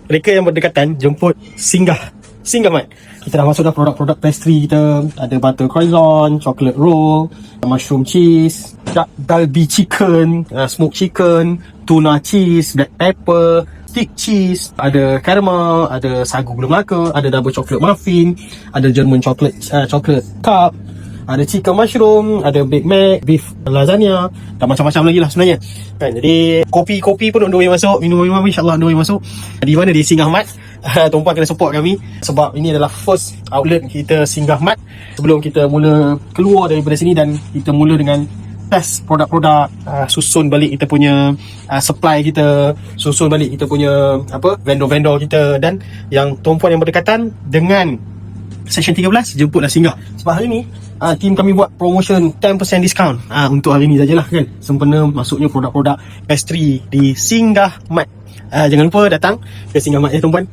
mereka yang berdekatan jemput Singgah Mart. Kita dah masuk dah produk-produk pastry kita. Ada butter croissant, chocolate roll, mushroom cheese, galbi chicken, smoked chicken, tuna cheese, black pepper, stick cheese, ada caramel, ada sagu gula melaka, ada double chocolate muffin, ada German chocolate cup, ada chicken mushroom, ada Big Mac, beef lasagna, dan macam-macam lagi lah sebenarnya kan. Jadi kopi pun boleh masuk, minum-minum insyaAllah boleh masuk. Di mana? Di Singgah Mart. Tuan-puan kena support kami sebab ini adalah first outlet kita Singgah Mart. Sebelum kita mula keluar daripada sini dan kita mula dengan test produk-produk, susun balik kita punya supply kita, susun balik kita punya vendor-vendor kita, dan yang tuan-puan yang berdekatan dengan Section 13 jemputlah Singgah. Sebab hari ni team kami buat promotion 10% discount untuk hari ni sajalah kan, sempena masuknya produk-produk pastry di Singgah Mart. Jangan lupa datang ke Singgah Mart ya tuan-puan.